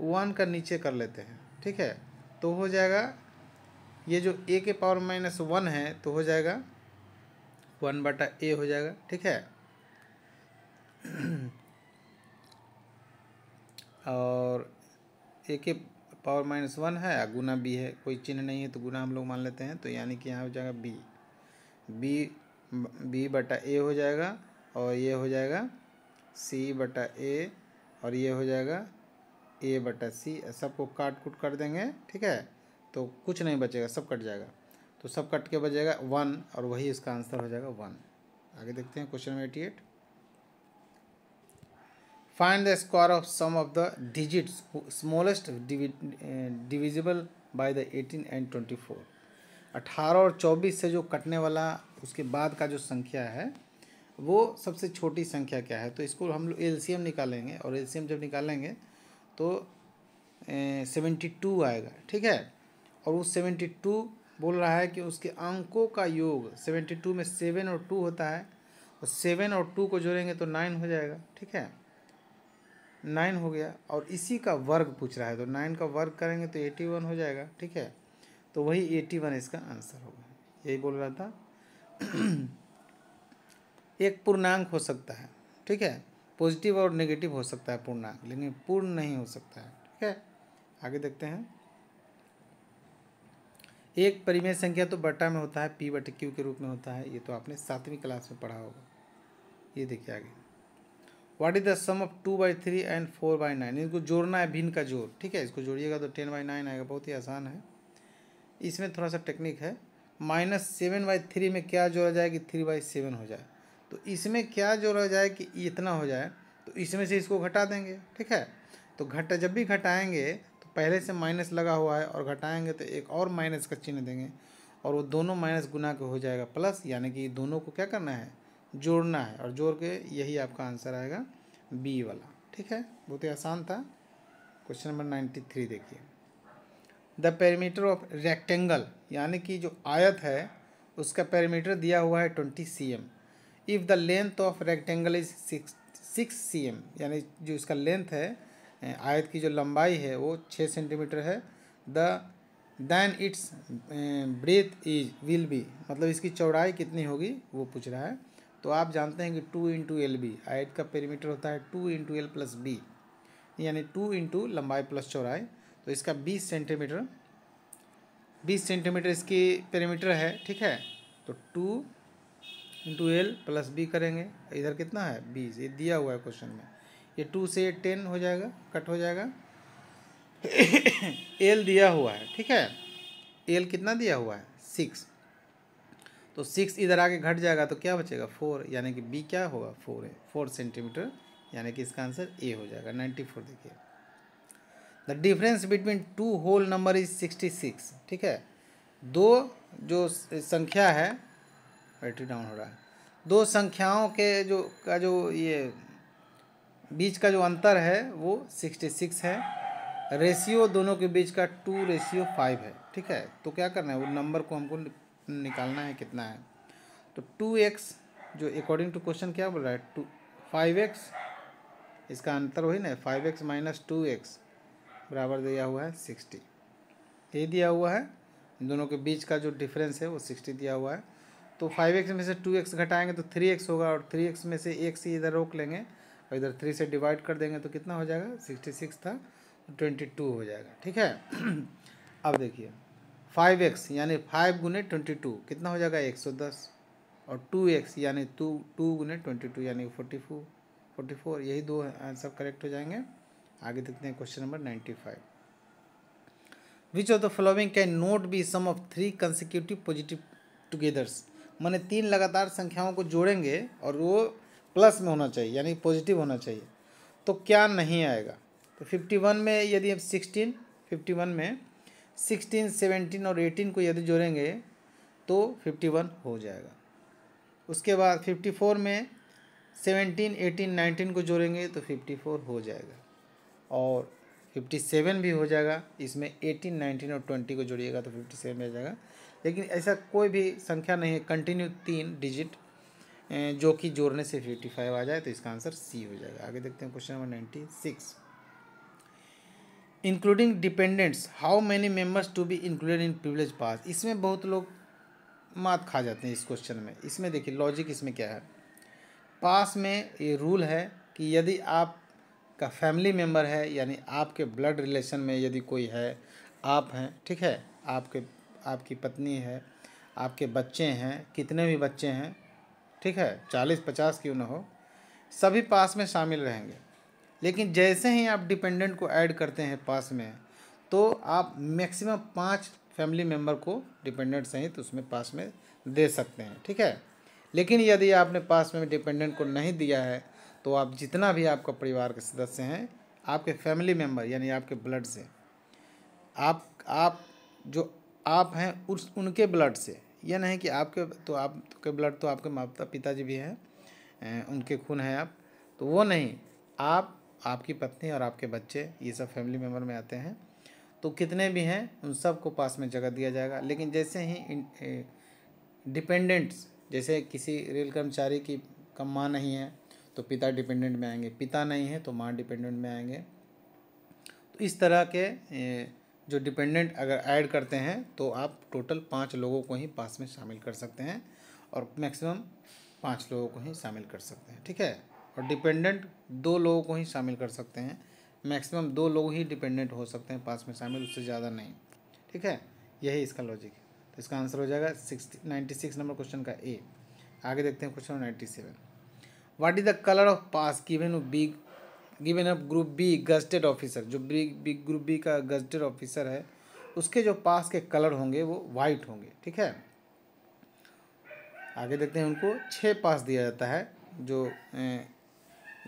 1 का नीचे कर लेते हैं। ठीक है, तो हो जाएगा ये जो a के पावर -1 है तो हो जाएगा 1/a हो जाएगा। ठीक है, और a के पावर -1 है, गुना b है, कोई चिन्ह नहीं है तो गुना हम लोग मान लेते हैं। तो यानी कि यहाँ हो जाएगा b/a हो जाएगा, और ये हो जाएगा c/a, और ये हो जाएगा a/c। सबको काट कूट कर देंगे। ठीक है, तो कुछ नहीं बचेगा, सब कट जाएगा। तो सब कट के बचेगा 1, और वही इसका आंसर हो जाएगा 1। आगे देखते हैं question number 88। Find the square of sum of the digits smallest divisible by the 18 and 24। 18 और 24 से जो कटने वाला उसके बाद का जो संख्या है वो सबसे छोटी संख्या क्या है? तो इसको हम लोग एलसीएम निकालेंगे, और एलसीएम जब निकालेंगे तो 72 आएगा। ठीक है, और वो 72 बोल रहा है कि उसके अंकों का योग 72 में 7 और 2 होता है, और 7 और 2 को जोड़ेंगे तो 9 हो जाएगा। ठीक है, 9 हो गया, और इसी का वर्ग पूछ रहा है तो 9 का वर्ग करेंगे तो 81 हो जाएगा। ठीक है, तो वही 81 इसका आंसर होगा। यही बोल रहा था। एक पूर्णांक हो सकता है, ठीक है, पॉजिटिव और नेगेटिव हो सकता है पूर्णांक, लेकिन पूर्ण नहीं हो सकता है। ठीक है, आगे देखते हैं। एक परिमेय संख्या तो बटा में होता है, p/q के रूप में होता है। ये तो आपने 7वीं क्लास में पढ़ा होगा। ये देखिए आगे, what is the sum of 2/3 and 4/9। इनको जोड़ना है, भिन्न का जोड़, ठीक है। इसको जोड़िएगा तो 10/9 आएगा, बहुत ही आसान है। इसमें थोड़ा सा टेक्निक है। -7/3 में क्या जोड़ा जाए कि 3/7 हो जाए, तो इसमें क्या जोड़ा जाए कि इतना हो जाए, तो इसमें से इसको घटा देंगे, ठीक है। तो जब भी घटाएंगे तो पहले से माइनस लगा हुआ है, और घटाएंगे तो एक और माइनस का चिन्ह देंगे, और वो दोनों माइनस गुना के हो जाएगा प्लस, यानी कि दोनों को क्या करना है, जोड़ना है, और जोड़ के यही आपका आंसर आएगा बी वाला, ठीक है। बहुत ही आसान था। क्वेश्चन नंबर 93 देखिए। द पेरीमीटर ऑफ रेक्टेंगल, यानी कि जो आयत है उसका पेरीमीटर दिया हुआ है 20 cm। If the length of rectangle is 6 cm, यानी जो इसका लेंथ है, आयत की जो लंबाई है वो 6 सेंटीमीटर है। Then its breadth is will be, मतलब इसकी चौड़ाई कितनी होगी वो पूछ रहा है। तो आप जानते हैं कि 2 × LB, आयत का पेरीमीटर होता है 2 × L + B, यानी 2 × लंबाई प्लस चौड़ाई। तो इसका 20 सेंटीमीटर इसकी पेरीमीटर है, ठीक है। तो 2 × L + B करेंगे, इधर कितना है 20, ये दिया हुआ है क्वेश्चन में। ये 2 से 10 हो जाएगा, कट हो जाएगा। L दिया हुआ है, ठीक है। L कितना दिया हुआ है 6, तो 6 इधर आके घट जाएगा तो क्या बचेगा 4, यानी कि B क्या होगा 4 है, 4 सेंटीमीटर, यानी कि इसका आंसर A हो जाएगा। 94 देखिए। The difference between 2 whole number is 66, ठीक है। दो जो संख्या है, बैटरी डाउन हो रहा है, दो संख्याओं के जो ये बीच का जो अंतर है वो 66 है। रेशियो दोनों के बीच का 2:5 है, ठीक है। तो क्या करना है, वो नंबर को हमको निकालना है कितना है। तो 2x जो अकॉर्डिंग टू क्वेश्चन क्या बोल रहा है 5x, इसका अंतर वही ना 5x - 2x बराबर दिया हुआ है 60, ये दिया हुआ है। दोनों के बीच का जो डिफरेंस है वो 60 दिया हुआ है। तो 5x में से 2x घटाएंगे तो 3x होगा, और 3x में से x ही इधर रोक लेंगे और इधर 3 से डिवाइड कर देंगे तो कितना हो जाएगा, 66 था 22 हो जाएगा, ठीक है। अब देखिए 5x यानी 5 × 22 कितना हो जाएगा 110, और 2x यानी 2 × 22 यानी 44, यही दो आंसर करेक्ट हो जाएंगे। आगे देखते हैं question number 95। Which of the following can not be sum of 3 consecutive positive टुगेदर्स, माने 3 लगातार संख्याओं को जोड़ेंगे और वो प्लस में होना चाहिए, यानी पॉजिटिव होना चाहिए, तो क्या नहीं आएगा। तो 51 में यदि अब 51 में 16, 17 और 18 को यदि जोड़ेंगे तो 51 हो जाएगा। उसके बाद 54 में 17, 18, 19 को जोड़ेंगे तो 54 हो जाएगा, और 57 भी हो जाएगा। इसमें 18, 19 और 20 को जोड़िएगा तो 57 आ जाएगा। लेकिन ऐसा कोई भी संख्या नहीं है कंटिन्यू 3 डिजिट जो कि जोड़ने से 55 आ जाए, तो इसका आंसर सी हो जाएगा। आगे देखते हैं question number 96। Including dependents, how many members to be included in privilege pass. इसमें बहुत लोग मात खा जाते हैं इस क्वेश्चन में। इसमें देखिए लॉजिक इसमें क्या है, पास में ये रूल है कि यदि आप का फैमिली मेम्बर है, यानी आपके ब्लड रिलेशन में यदि कोई है, आप हैं, ठीक है, आपकी पत्नी है, आपके बच्चे हैं, कितने भी बच्चे हैं, ठीक है, 40-50 क्यों ना हो, सभी पास में शामिल रहेंगे। लेकिन जैसे ही आप डिपेंडेंट को ऐड करते हैं पास में, तो आप मैक्सिमम 5 फैमिली मेम्बर को डिपेंडेंट सहित उसमें पास में दे सकते हैं, ठीक है। लेकिन यदि आपने पास में डिपेंडेंट को नहीं दिया है, तो आप जितना भी आपका परिवार के सदस्य हैं, आपके फैमिली मेम्बर यानी आपके ब्लड से, आप जो आप हैं उनके ब्लड से, यह नहीं कि आपके ब्लड तो आपके माता पिताजी भी हैं, उनके खून हैं आप, तो वो नहीं, आपकी पत्नी और आपके बच्चे, ये सब फैमिली मेम्बर में आते हैं। तो कितने भी हैं उन सब को पास में जगह दिया जाएगा। लेकिन जैसे ही डिपेंडेंट्स, जैसे किसी रेल कर्मचारी की कम माँ नहीं है तो पिता डिपेंडेंट में आएंगे, पिता नहीं है तो माँ डिपेंडेंट में आएंगे। तो इस तरह के जो डिपेंडेंट अगर ऐड करते हैं तो आप टोटल 5 लोगों को ही पास में शामिल कर सकते हैं, और मैक्सिमम 5 लोगों को ही शामिल कर सकते हैं, ठीक है। और डिपेंडेंट 2 लोगों को ही शामिल कर सकते हैं, मैक्सिमम 2 लोग ही डिपेंडेंट हो सकते हैं पास में शामिल, उससे ज़्यादा नहीं, ठीक है। यही इसका लॉजिक है। तो इसका आंसर हो जाएगा 96 नंबर क्वेश्चन का ए। आगे देखते हैं question 97। What is the colour of pass given of group B gazetted officer. जो बिग ग्रुप बी का गजटेड ऑफिसर है उसके जो पास के कलर होंगे वो वाइट होंगे, ठीक है। आगे देखते हैं, उनको 6 पास दिया जाता है। जो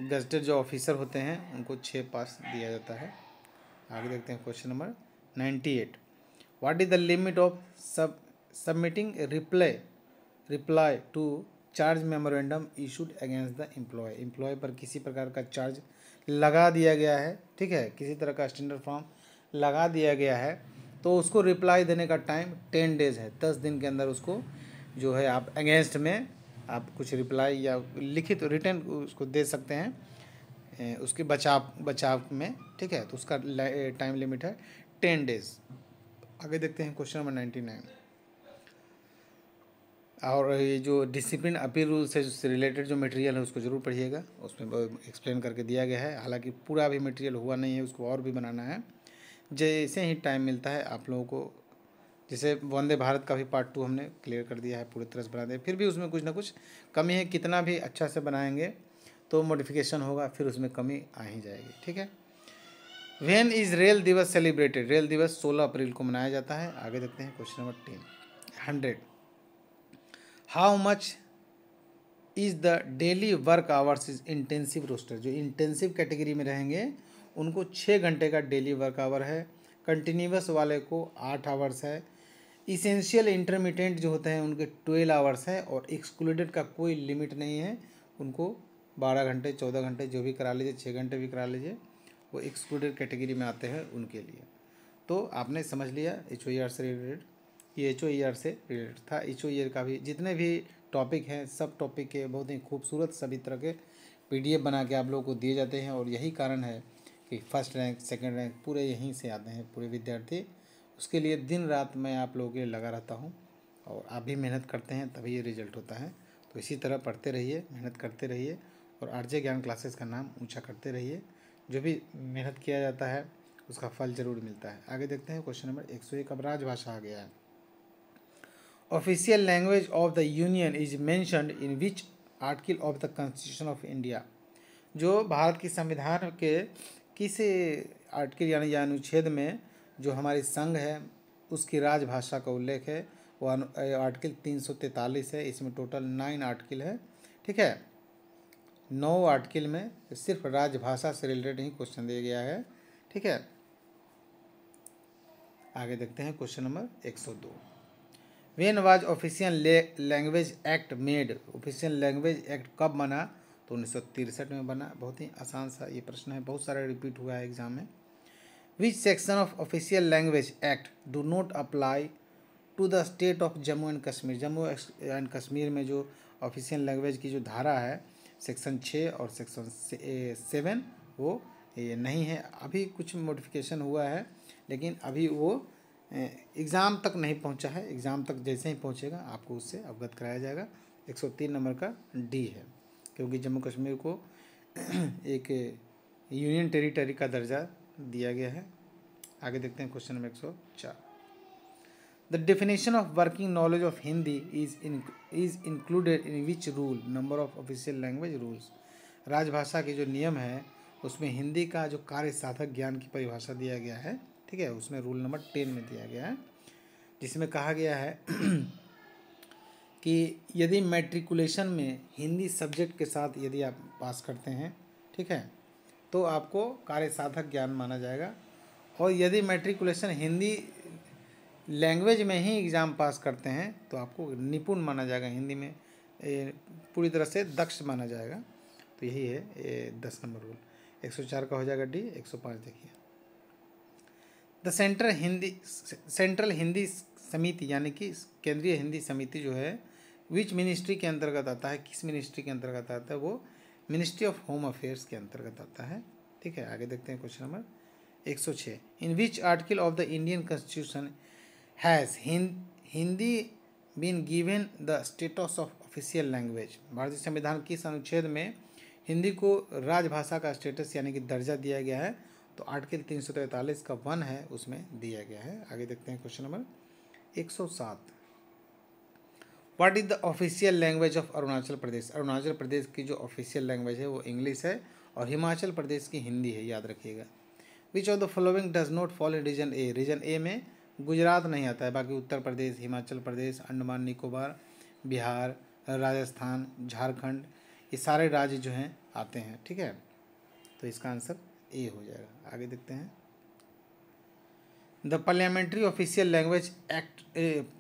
गजटेड जो ऑफिसर होते हैं उनको 6 पास दिया जाता है। आगे देखते हैं question number 98। What is the limit of submitting reply to charge memorandum issued against the employee पर किसी प्रकार का चार्ज लगा दिया गया है, ठीक है, किसी तरह का स्टैंडर्ड फॉर्म लगा दिया गया है, तो उसको रिप्लाई देने का टाइम 10 डेज है। 10 दिन के अंदर उसको जो है आप अगेंस्ट में आप कुछ रिप्लाई या लिखित रिटर्न उसको दे सकते हैं उसके बचाव में, ठीक है। तो उसका टाइम लिमिट है 10 डेज। आगे देखते हैं क्वेश्चन नंबर 99। और ये जो डिसिप्लिन अपील रूल से रिलेटेड जो मटेरियल है उसको ज़रूर पढ़िएगा, उसमें एक्सप्लेन करके दिया गया है। हालांकि पूरा भी मटेरियल हुआ नहीं है, उसको और भी बनाना है। जैसे ही टाइम मिलता है आप लोगों को, जैसे वंदे भारत का भी पार्ट 2 हमने क्लियर कर दिया है, पूरी तरह से बना दिया। फिर भी उसमें कुछ ना कुछ कमी है, कितना भी अच्छा से बनाएंगे तो मॉडिफिकेशन होगा, फिर उसमें कमी आ ही जाएगी, ठीक है। व्हेन इज़ रेल दिवस सेलिब्रेटेड। रेल दिवस 16 अप्रैल को मनाया जाता है। आगे देखते हैं question number 100। How much is the daily work hours is intensive roster. जो इंटेंसिव कैटेगरी में रहेंगे उनको 6 घंटे का डेली वर्क आवर है। कंटिन्यूस वाले को 8 आवर्स है। इसेंशियल इंटरमीडिएट जो होते हैं उनके 12 आवर्स है। और एक्सक्लूडेड का कोई लिमिट नहीं है, उनको 12 घंटे 14 घंटे जो भी करा लीजिए, 6 घंटे भी करा लीजिए, वो एक्सक्लूडेड कैटेगरी में आते हैं उनके लिए। तो आपने समझ लिया HOER से रिलेटेड, ये HOER से रिलेटेड था। HOER का भी जितने भी टॉपिक हैं सब टॉपिक के बहुत ही खूबसूरत सभी तरह के PDF बना के आप लोगों को दिए जाते हैं। और यही कारण है कि फर्स्ट रैंक सेकंड रैंक पूरे यहीं से आते हैं पूरे विद्यार्थी। उसके लिए दिन रात मैं आप लोगों के लिए लगा रहता हूँ और आप भी मेहनत करते हैं तभी ये रिजल्ट होता है। तो इसी तरह पढ़ते रहिए, मेहनत करते रहिए और RJ ज्ञान क्लासेस का नाम ऊँचा करते रहिए। जो भी मेहनत किया जाता है उसका फल ज़रूर मिलता है। आगे देखते हैं क्वेश्चन नंबर 101। अब राजभाषा आ गया है। Official language of the union is mentioned in which article of the constitution of India. जो भारत की संविधान के किस आर्टिकल यानी अनुच्छेद में जो हमारी संघ है उसकी राजभाषा का उल्लेख है, वो आर्टिकल 343 है। इसमें टोटल 9 आर्टिकल है, ठीक है। 9 आर्टिकल में सिर्फ राजभाषा से रिलेटेड ही क्वेश्चन दिया गया है, ठीक है। आगे देखते हैं question number 102। When was official language act made. Official language act कब बना? तो 1963 में बना। बहुत ही आसान सा ये प्रश्न है, बहुत सारा रिपीट हुआ है एग्जाम में। Which section of official language act do not apply to the state of Jammu and Kashmir. Jammu and Kashmir में जो ऑफिशियल लैंग्वेज की जो धारा है सेक्शन 6 और सेक्शन 7 वो ये नहीं है। अभी कुछ मॉडिफिकेशन हुआ है लेकिन अभी वो एग्ज़ाम तक नहीं पहुंचा है। एग्ज़ाम तक जैसे ही पहुंचेगा आपको उससे अवगत कराया जाएगा। 103 नंबर का D है, क्योंकि जम्मू कश्मीर को एक यूनियन टेरिटरी का दर्जा दिया गया है। आगे देखते हैं question number 104। The definition of working knowledge of Hindi is included in which rule number of official language rules. राजभाषा के जो नियम है उसमें हिंदी का जो कार्य साधक ज्ञान की परिभाषा दिया गया है, ठीक है। उसमें रूल नंबर 10 में दिया गया है, जिसमें कहा गया है कि यदि मैट्रिकुलेशन में हिंदी सब्जेक्ट के साथ यदि आप पास करते हैं, ठीक है, तो आपको कार्य साधक ज्ञान माना जाएगा। और यदि मैट्रिकुलेशन हिंदी लैंग्वेज में ही एग्ज़ाम पास करते हैं तो आपको निपुण माना जाएगा, हिंदी में पूरी तरह से दक्ष माना जाएगा। तो यही है ये 10 नंबर रूल। 104 का हो जाएगा D। 105 देखिए। द सेंट्रल हिंदी समिति यानी कि केंद्रीय हिंदी समिति जो है विच मिनिस्ट्री के अंतर्गत आता है, किस मिनिस्ट्री के अंतर्गत आता है? वो मिनिस्ट्री ऑफ होम अफेयर्स के अंतर्गत आता है, ठीक है। आगे देखते हैं question number 106। In which article of the Indian constitution has Hindi been given the status of official language. भारतीय संविधान किस अनुच्छेद में हिंदी को राजभाषा का स्टेटस यानी कि दर्जा दिया गया है? तो आर्टिकल 343 का 1 है उसमें दिया गया है। आगे देखते हैं question number 107। What is the official language of Arunachal Pradesh? Arunachal Pradesh की जो ऑफिशियल लैंग्वेज है वो इंग्लिश है और हिमाचल प्रदेश की हिंदी है, याद रखिएगा। Which of the following does not fall in region A? Region A में गुजरात नहीं आता है, बाकी उत्तर प्रदेश, हिमाचल प्रदेश, अंडमान निकोबार, बिहार, राजस्थान, झारखंड, ये सारे राज्य जो हैं आते हैं, ठीक है। तो इसका आंसर ए हो जाएगा। आगे देखते हैं। The parliamentary official language act,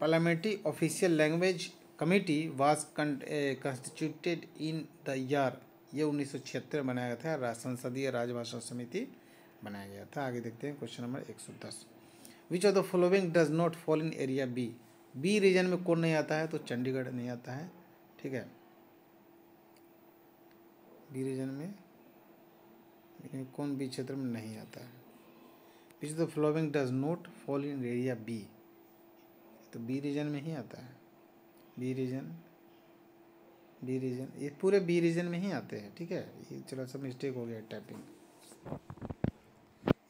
parliamentary official language committee was constituted in the year, ये 1976 बनाया गया था, संसदीय राजभाषा समिति बनाया गया था। आगे देखते हैं question number 110। Which of the following does not fall in area B? B region में कौन नहीं आता है? तो चंडीगढ़ नहीं आता है, ठीक है। बी रीजन में कौन बी क्षेत्र में नहीं आता है? Which the following does not fall in area B? तो बी रीजन में ही आता है। बी रीजन ये पूरे बी रीजन में ही आते हैं, ठीक है। ये थोड़ा सा मिस्टेक हो गया टाइपिंग,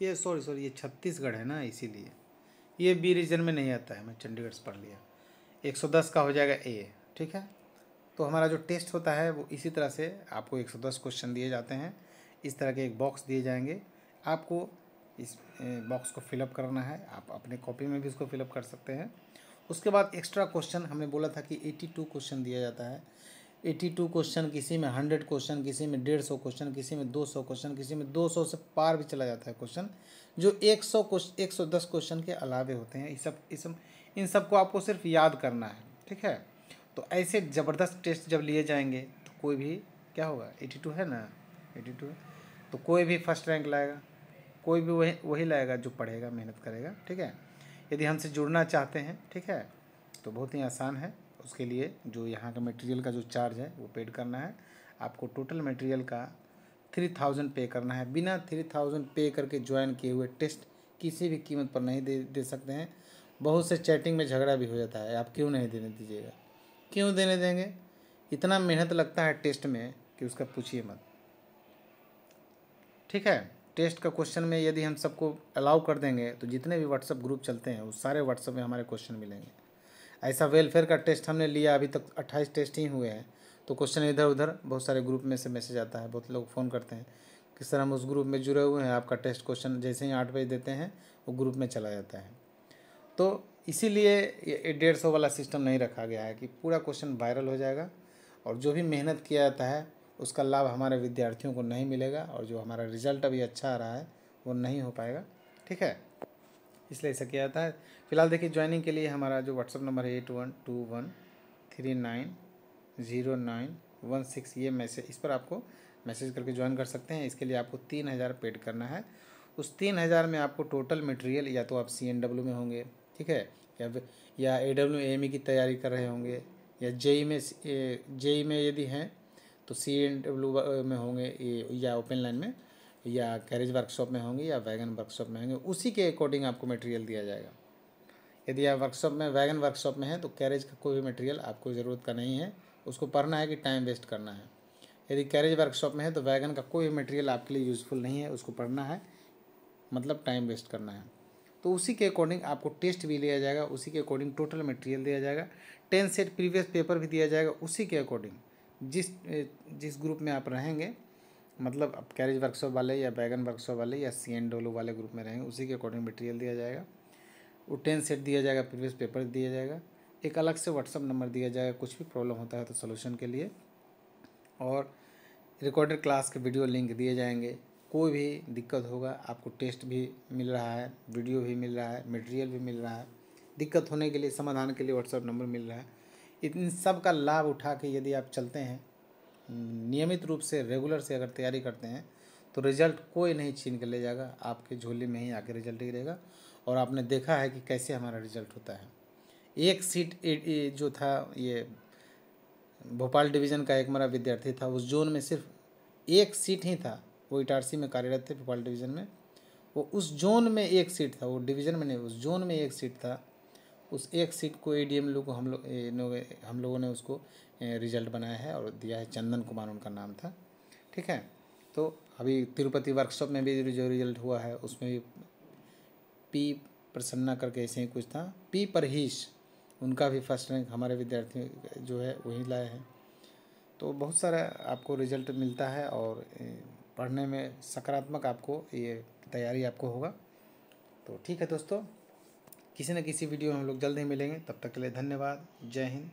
ये सॉरी ये छत्तीसगढ़ है ना, इसीलिए ये बी रीजन में नहीं आता है, मैं चंडीगढ़ से पढ़ लिया। 110 का हो जाएगा ए, ठीक है। तो हमारा जो टेस्ट होता है वो इसी तरह से आपको 110 क्वेश्चन दिए जाते हैं, इस तरह के एक बॉक्स दिए जाएंगे, आपको इस बॉक्स को फिलअप करना है। आप अपने कॉपी में भी इसको फिलअप कर सकते हैं। उसके बाद एक्स्ट्रा क्वेश्चन हमने बोला था कि 82 क्वेश्चन दिया जाता है। 82 क्वेश्चन, किसी में 100 क्वेश्चन, किसी में 150 क्वेश्चन, किसी में 200 क्वेश्चन, किसी में 200 से पार भी चला जाता है क्वेश्चन, जो 110 क्वेश्चन के अलावे होते हैं। इन सब को आपको सिर्फ याद करना है, ठीक है। तो ऐसे ज़बरदस्त टेस्ट जब लिए जाएंगे तो कोई भी क्या होगा, 82 है ना, 82 है, तो कोई भी फर्स्ट रैंक लाएगा, कोई भी वही लाएगा जो पढ़ेगा, मेहनत करेगा, ठीक है। यदि हमसे जुड़ना चाहते हैं, ठीक है, तो बहुत ही आसान है। उसके लिए जो यहाँ का मटेरियल का जो चार्ज है वो पेड करना है। आपको टोटल मटेरियल का 3000 पे करना है। बिना 3000 पे करके ज्वाइन किए हुए टेस्ट किसी भी कीमत पर नहीं दे सकते हैं। बहुत से चैटिंग में झगड़ा भी हो जाता है, आप क्यों नहीं देने दीजिएगा, क्यों देने देंगे? इतना मेहनत लगता है टेस्ट में कि उसका पूछिए मत, ठीक है। टेस्ट का क्वेश्चन में यदि हम सबको अलाउ कर देंगे तो जितने भी व्हाट्सअप ग्रुप चलते हैं उस सारे व्हाट्सअप में हमारे क्वेश्चन मिलेंगे। ऐसा वेलफेयर का टेस्ट हमने लिया, अभी तक 28 टेस्ट ही हुए हैं, तो क्वेश्चन इधर उधर बहुत सारे ग्रुप में से मैसेज आता है, बहुत लोग फ़ोन करते हैं कि सर हम उस ग्रुप में जुड़े हुए हैं, आपका टेस्ट क्वेश्चन जैसे ही 8 बजे देते हैं वो ग्रुप में चला जाता है। तो इसीलिए ये 150 वाला सिस्टम नहीं रखा गया है कि पूरा क्वेश्चन वायरल हो जाएगा और जो भी मेहनत किया जाता है उसका लाभ हमारे विद्यार्थियों को नहीं मिलेगा और जो हमारा रिजल्ट अभी अच्छा आ रहा है वो नहीं हो पाएगा, ठीक है। इसलिए ऐसा किया जाता है। फिलहाल देखिए, ज्वाइनिंग के लिए हमारा जो व्हाट्सअप नंबर है 8121390916, ये मैसेज, इस पर आपको मैसेज करके ज्वाइन कर सकते हैं। इसके लिए आपको 3000 पेड करना है। उस 3000 में आपको टोटल मटेरियल, या तो आप CNW में होंगे, ठीक है, या AWME की तैयारी कर रहे होंगे, या जेई में यदि हैं तो CNW में होंगे, या ओपन लाइन में, या कैरेज वर्कशॉप में होंगे, या वैगन वर्कशॉप में होंगे, उसी के अकॉर्डिंग आपको मटेरियल दिया जाएगा। यदि आप वर्कशॉप में, वैगन वर्कशॉप में हैं तो कैरेज का कोई भी मटेरियल आपको ज़रूरत का नहीं है, उसको पढ़ना है कि टाइम वेस्ट करना है। यदि कैरेज वर्कशॉप में है तो वैगन का कोई मटेरियल आपके लिए यूज़फुल नहीं है, उसको पढ़ना है मतलब टाइम वेस्ट करना है। तो उसी के अकॉर्डिंग आपको टेस्ट भी लिया जाएगा, उसी के अकॉर्डिंग टोटल मटेरियल दिया जाएगा, 10 सेट प्रीवियस पेपर भी दिया जाएगा उसी के अकॉर्डिंग। जिस ग्रुप में आप रहेंगे, मतलब आप कैरेज वर्कशॉप वाले या वैगन वर्कशॉप वाले या CNW वाले ग्रुप में रहेंगे, उसी के अकॉर्डिंग मटेरियल दिया जाएगा। वो 10 सेट दिया जाएगा, प्रीवियस पेपर दिया जाएगा, एक अलग से व्हाट्सअप नंबर दिया जाएगा कुछ भी प्रॉब्लम होता है तो सोल्यूशन के लिए, और रिकॉर्डेड क्लास के वीडियो लिंक दिए जाएंगे। कोई भी दिक्कत होगा आपको टेस्ट भी मिल रहा है, वीडियो भी मिल रहा है, मटेरियल भी मिल रहा है, दिक्कत होने के लिए, समाधान के लिए व्हाट्सअप नंबर मिल रहा है। इन सब का लाभ उठा के यदि आप चलते हैं नियमित रूप से, रेगुलर से अगर तैयारी करते हैं तो रिज़ल्ट कोई नहीं छीन के ले जाएगा, आपके झोले में ही आके रिजल्ट ही रहेगा। और आपने देखा है कि कैसे हमारा रिजल्ट होता है। एक सीट जो था, ये भोपाल डिवीज़न का एक हमारा विद्यार्थी था, उस जोन में सिर्फ एक सीट ही था, वो इटारसी में कार्यरत थे भोपाल डिवीज़न में, वो उस जोन में एक सीट था, वो डिवीज़न में नहीं, उस जोन में एक सीट था। उस एक सीट को ADM लोग को हम लोगों ने उसको रिजल्ट बनाया है और दिया है, चंदन कुमार उनका नाम था, ठीक है। तो अभी तिरुपति वर्कशॉप में भी जो रिजल्ट हुआ है उसमें भी P प्रसन्ना करके ऐसे ही कुछ था, P परहीश, उनका भी फर्स्ट रैंक हमारे विद्यार्थी जो है वही लाए हैं। तो बहुत सारा आपको रिजल्ट मिलता है और पढ़ने में सकारात्मक आपको ये तैयारी आपको होगा। तो ठीक है दोस्तों, किसी न किसी वीडियो में हम लोग जल्द ही मिलेंगे। तब तक के लिए धन्यवाद। जय हिंद।